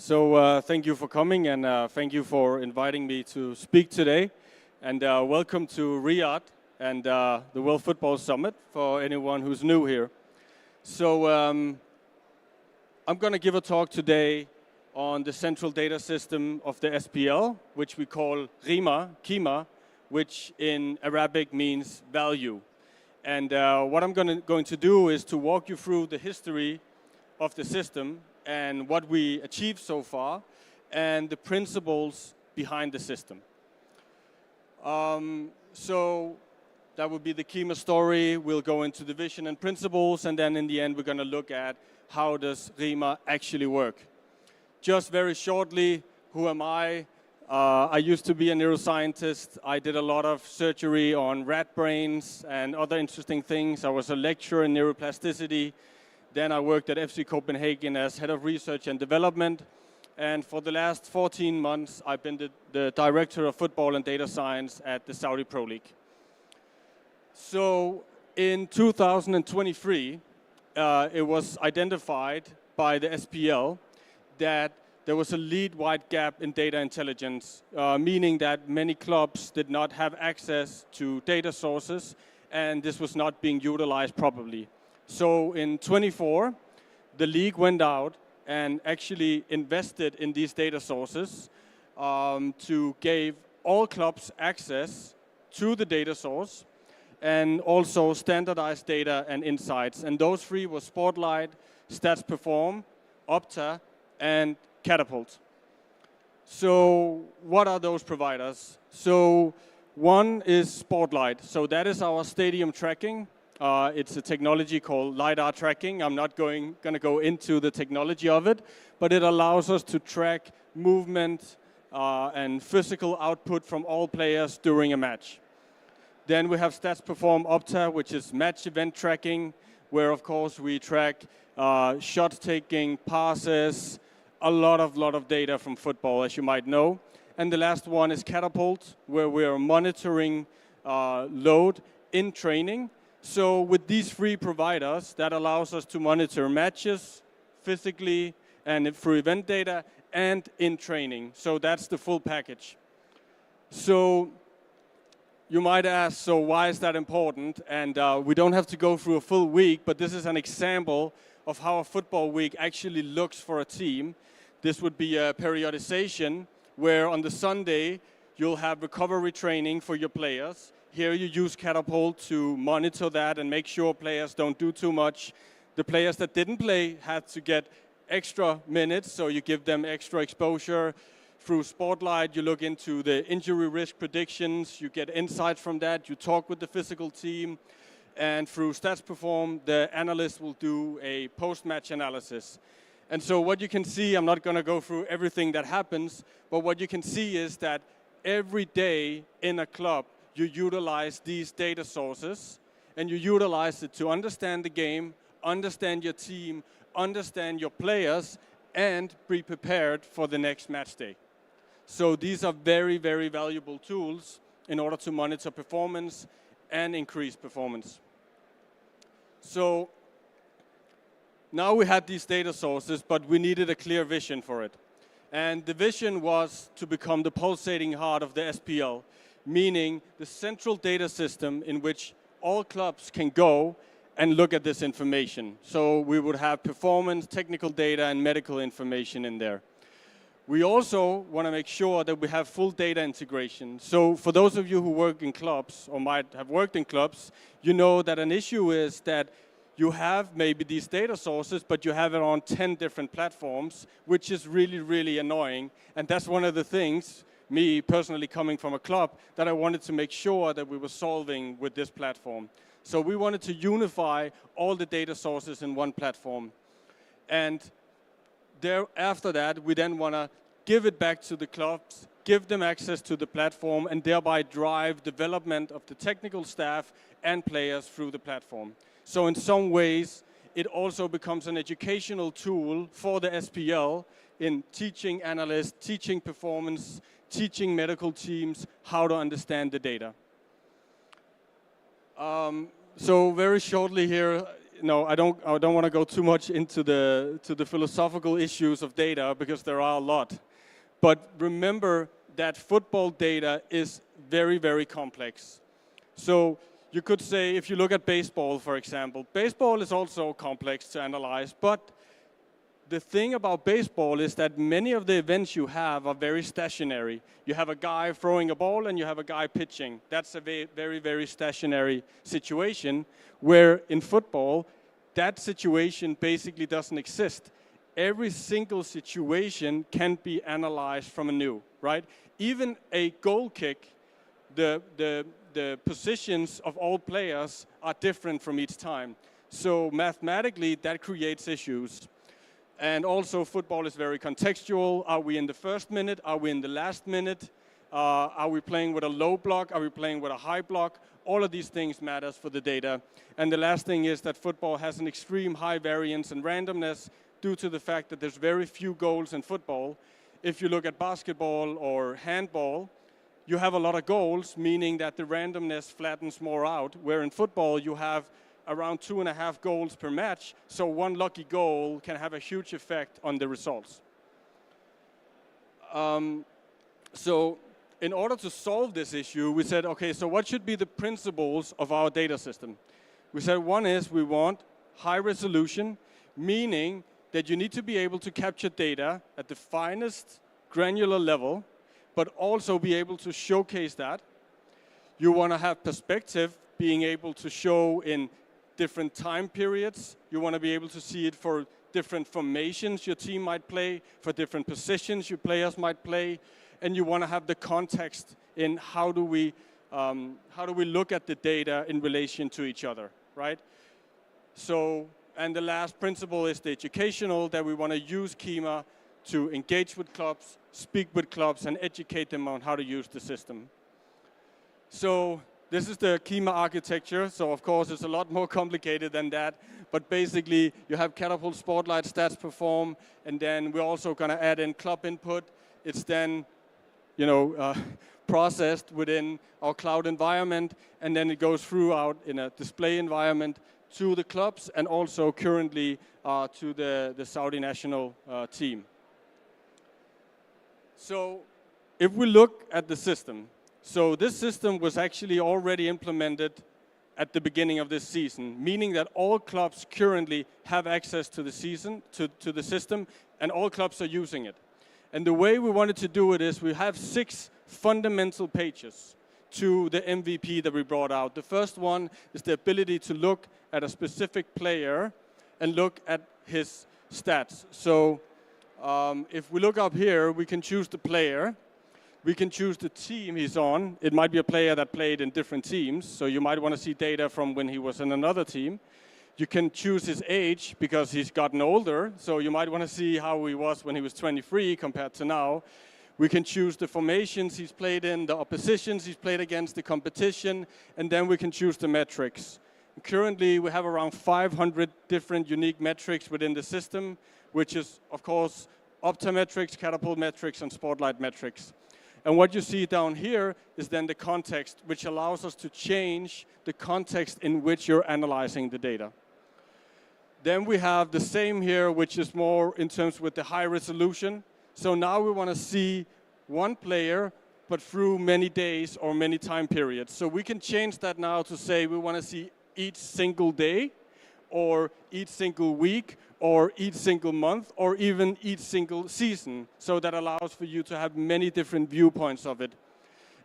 Thank you for coming and thank you for inviting me to speak today. And welcome to Riyadh and the World Football Summit for anyone who's new here. I'm going to give a talk today on the central data system of the SPL, which we call QIMA, which in Arabic means value. And what I'm going to do is to walk you through the history of the system and what we achieved so far, and the principles behind the system. So that would be the QIMA story. We'll go into the vision and principles, and then in the end, we're going to look at how does QIMA actually work. Just very shortly, who am I? I used to be a neuroscientist. I did a lot of surgery on rat brains and other interesting things. I was a lecturer in neuroplasticity. Then I worked at FC Copenhagen as head of research and development. And for the last 14 months, I've been the director of football and data science at the Saudi Pro League. So in 2023, it was identified by the SPL that there was a league-wide gap in data intelligence, meaning that many clubs did not have access to data sources, and this was not being utilized properly. So in 24, the league went out and actually invested in these data sources to give all clubs access to the data source and also standardized data and insights. And those three were Spotlight, Stats Perform, Opta, and Catapult. So what are those providers? So one is Spotlight. So that is our stadium tracking. It's a technology called LiDAR tracking. I'm not going to go into the technology of it, but it allows us to track movement and physical output from all players during a match. Then we have Stats Perform Opta, which is match event tracking, where of course we track shot taking, passes, a lot of data from football, as you might know. And the last one is Catapult, where we are monitoring load in training. So with these three providers, that allows us to monitor matches physically and through event data and in training. So that's the full package. So you might ask, so why is that important? And we don't have to go through a full week, but this is an example of how a football week actually looks for a team. This would be a periodization where on the Sunday, you'll have recovery training for your players. Here you use Catapult to monitor that and make sure players don't do too much. The players that didn't play had to get extra minutes, so you give them extra exposure. Through Spotlight, you look into the injury risk predictions, you get insights from that, you talk with the physical team. And through Stats Perform, the analyst will do a post-match analysis. And so what you can see, I'm not going to go through everything that happens, but what you can see is that every day in a club, you utilize these data sources, and you utilize it to understand the game, understand your team, understand your players, and be prepared for the next match day. So these are very, very valuable tools in order to monitor performance and increase performance. So now we had these data sources, but we needed a clear vision for it. And the vision was to become the pulsating heart of the SPL, meaning the central data system in which all clubs can go and look at this information. So we would have performance, technical data, and medical information in there. We also want to make sure that we have full data integration. So for those of you who work in clubs or might have worked in clubs, you know that an issue is that you have maybe these data sources, but you have it on 10 different platforms, which is really, really annoying. And that's one of the things, me personally coming from a club, that I wanted to make sure that we were solving with this platform. So we wanted to unify all the data sources in one platform. And after that, we then want to give it back to the clubs, give them access to the platform, and thereby drive development of the technical staff and players through the platform. So in some ways, it also becomes an educational tool for the SPL in teaching analysts, teaching performance, teaching medical teams how to understand the data. So very shortly here, no, I don't want to go too much into the philosophical issues of data because there are a lot. But remember that football data is very, very complex. So you could say, if you look at baseball, for example, baseball is also complex to analyze, but the thing about baseball is that many of the events you have are very stationary. You have a guy throwing a ball and you have a guy pitching. That's a very, very stationary situation, where in football, that situation basically doesn't exist. Every single situation can be analyzed from anew, right? Even a goal kick, the positions of all players are different from each time. So mathematically, that creates issues. And also, football is very contextual. Are we in the first minute? Are we in the last minute? Are we playing with a low block? Are we playing with a high block? All of these things matters for the data. And the last thing is that football has an extreme high variance and randomness due to the fact that there's very few goals in football. If you look at basketball or handball, you have a lot of goals, meaning that the randomness flattens more out, where in football you have around 2.5 goals per match, so one lucky goal can have a huge effect on the results. So in order to solve this issue, we said, okay, so what should be the principles of our data system? We said one is we want high resolution, meaning that you need to be able to capture data at the finest granular level, but also be able to showcase that. You want to have perspective, being able to show in different time periods. You want to be able to see it for different formations your team might play, for different positions your players might play, and you want to have the context in how do we look at the data in relation to each other, right? So, and the last principle is the educational, that we want to use QIMA to engage with clubs, speak with clubs, and educate them on how to use the system. So this is the QIMA architecture, so of course it's a lot more complicated than that, but basically you have Catapult, Spotlight, Stats, Perform, and then we're also going to add in club input. It's then, processed within our cloud environment, and then it goes throughout in a display environment to the clubs and also currently to the Saudi national team. So if we look at the system, so this system was actually already implemented at the beginning of this season, meaning that all clubs currently have access to the the system, and all clubs are using it. And the way we wanted to do it is we have 6 fundamental pages to the MVP that we brought out. The first one is the ability to look at a specific player and look at his stats. So if we look up here, we can choose the player. We can choose the team he's on. It might be a player that played in different teams, so you might want to see data from when he was in another team. You can choose his age because he's gotten older, so you might want to see how he was when he was 23 compared to now. We can choose the formations he's played in, the oppositions he's played against, the competition, and then we can choose the metrics. Currently, we have around 500 different unique metrics within the system, which is, of course, Opta metrics, Catapult metrics, and Spotlight metrics. And what you see down here is then the context, which allows us to change the context in which you're analyzing the data. Then we have the same here, which is more in terms with the high resolution. So now we want to see one player, but through many days or many time periods. So we can change that now to say we want to see each single day, or each single week, or each single month, or even each single season. So that allows for you to have many different viewpoints of it.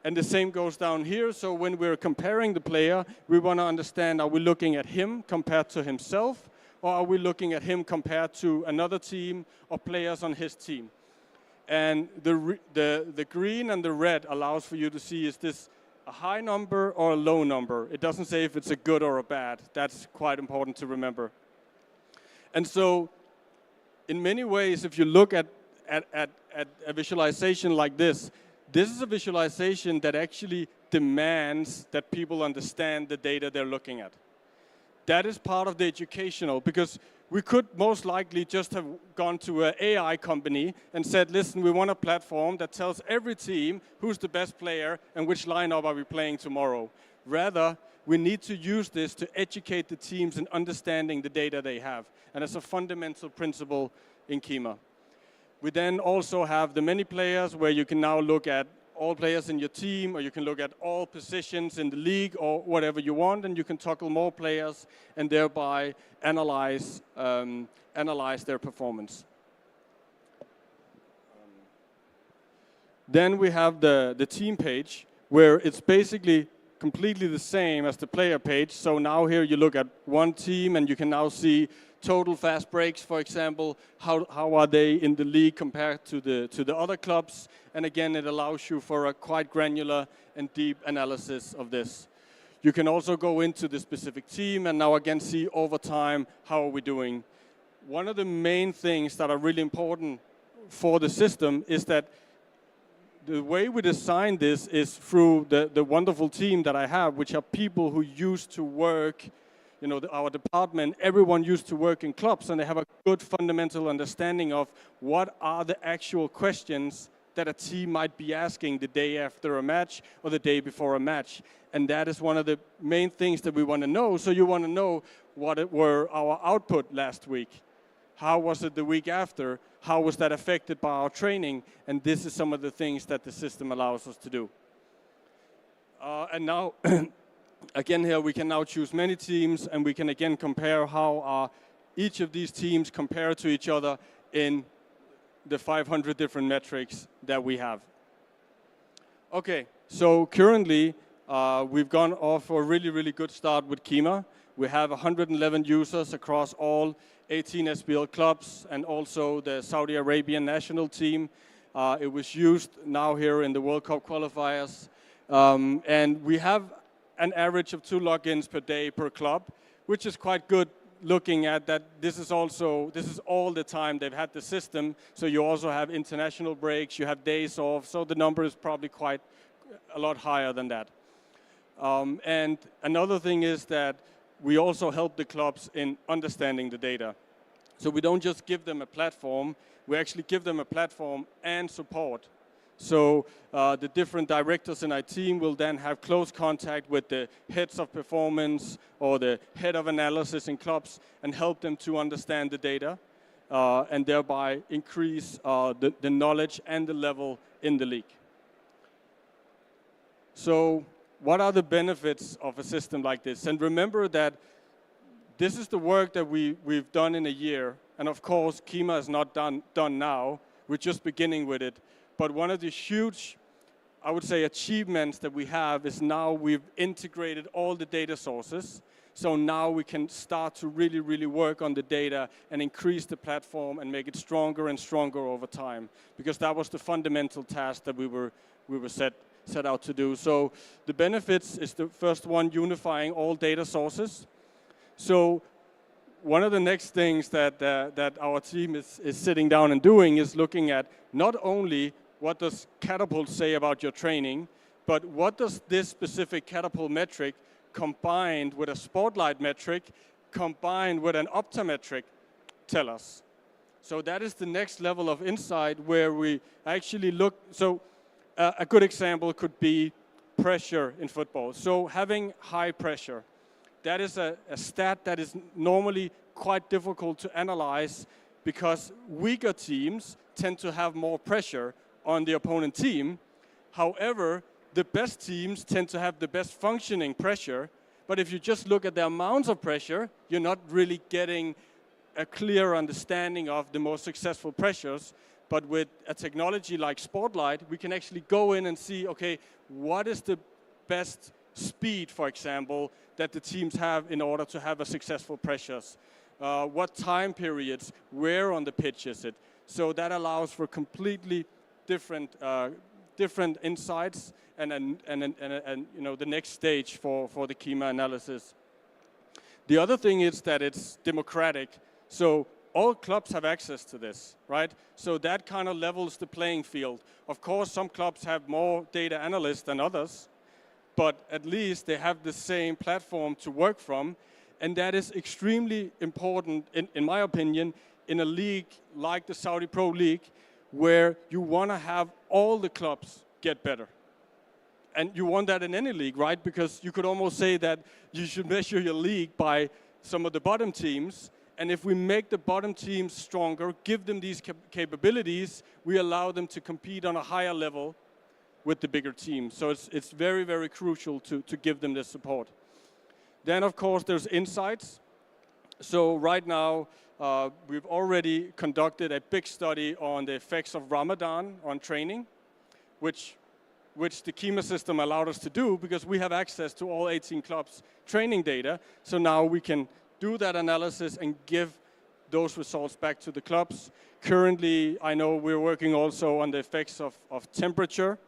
And the same goes down here. So when we're comparing the player, we want to understand, are we looking at him compared to himself, or are we looking at him compared to another team or players on his team? And the green and the red allows for you to see, is this a high number or a low number? It doesn't say if it's a good or a bad. That's quite important to remember. And so, in many ways, if you look at a visualization like this is a visualization that actually demands that people understand the data they're looking at. That is part of the educational, because we could most likely just have gone to an AI company and said, listen, we want a platform that tells every team who's the best player and which lineup are we playing tomorrow. Rather, we need to use this to educate the teams in understanding the data they have. And it's a fundamental principle in QIMA. We then also have the many players, where you can now look at all players in your team, or you can look at all positions in the league, or whatever you want, and you can toggle more players and thereby analyze their performance. Then we have the team page, where it's basically completely the same as the player page. So now here you look at one team, and you can now see total fast breaks, for example. How are they in the league compared to the other clubs? And again, it allows you for a quite granular and deep analysis of this. You can also go into the specific team and now again see over time, how are we doing? One of the main things that are really important for the system is that the way we design this is through the wonderful team that I have, which are people who used to work, our department, everyone used to work in clubs, and they have a good fundamental understanding of what are the actual questions that a team might be asking the day after a match or the day before a match. And that is one of the main things that we want to know. So you want to know what were our output last week? How was it the week after? How was that affected by our training? And this is some of the things that the system allows us to do. And now, again here, we can now choose many teams, and we can again compare how each of these teams compare to each other in the 500 different metrics that we have. Okay, so currently, we've gone off for a really, really good start with QIMA. We have 111 users across all 18 SPL clubs, and also the Saudi Arabian national team. It was used now here in the World Cup qualifiers. And we have an average of 2 logins per day per club, which is quite good, looking at that this is all the time they've had the system. So you also have international breaks, you have days off, so the number is probably quite a lot higher than that. And another thing is that we also help the clubs in understanding the data. So we don't just give them a platform, we actually give them a platform and support. So the different directors in our team will then have close contact with the heads of performance or the head of analysis in clubs and help them to understand the data and thereby increase the knowledge and the level in the league. So what are the benefits of a system like this? And remember that this is the work that we've done in a year. And of course, QIMA is not done now. We're just beginning with it. But one of the huge, I would say, achievements that we have is now we've integrated all the data sources. So now we can start to really, really work on the data and increase the platform and make it stronger and stronger over time. Because that was the fundamental task that we were set out to do. So the benefits is the first one, unifying all data sources. So one of the next things that our team is sitting down and doing is looking at not only what does Catapult say about your training, but what does this specific Catapult metric combined with a Spotlight metric, combined with an Opta metric tell us? So that is the next level of insight where we actually look. So a good example could be pressure in football. So having high pressure, that is a stat that is normally quite difficult to analyze because weaker teams tend to have more pressure on the opponent team. However, the best teams tend to have the best functioning pressure. But if you just look at the amounts of pressure, you're not really getting a clear understanding of the most successful pressures. But with a technology like Spotlight, we can actually go in and see, okay, what is the best speed, for example, that the teams have in order to have a successful pressures? What time periods, where on the pitch is it? So that allows for completely different insights and the next stage for the QIMA analysis. The other thing is that it's democratic. So all clubs have access to this, right? So that kind of levels the playing field. Of course, some clubs have more data analysts than others, but at least they have the same platform to work from. And that is extremely important, in my opinion, in a league like the Saudi Pro League, where you want to have all the clubs get better. And you want that in any league, right? Because you could almost say that you should measure your league by some of the bottom teams. And if we make the bottom teams stronger, give them these capabilities, we allow them to compete on a higher level with the bigger teams. So it's very, very crucial to give them this support. Then, of course, there's insights. So right now, we've already conducted a big study on the effects of Ramadan on training, which the QIMA system allowed us to do because we have access to all 18 clubs' training data. So now we can do that analysis and give those results back to the clubs. Currently, I know we're working also on the effects of temperature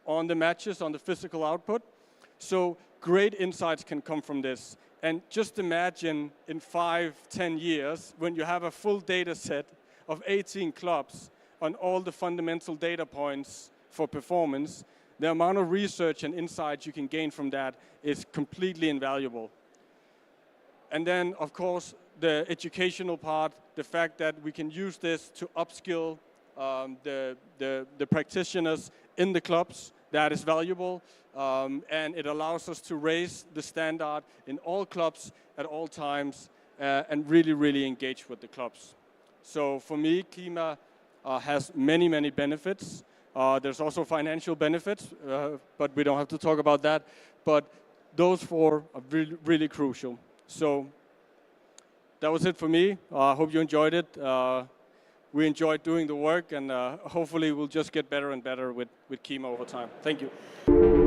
on the matches, on the physical output. So great insights can come from this. And just imagine in 5-10 years, when you have a full data set of 18 clubs on all the fundamental data points for performance, the amount of research and insights you can gain from that is completely invaluable. And then, of course, the educational part, the fact that we can use this to upskill the practitioners in the clubs, that is valuable. And it allows us to raise the standard in all clubs at all times and really, really engage with the clubs. So for me, QIMA has many, many benefits. There's also financial benefits, but we don't have to talk about that. But those four are really, really crucial. So that was it for me. I hope you enjoyed it. We enjoyed doing the work, and hopefully we'll just get better and better with QIMA over time. Thank you.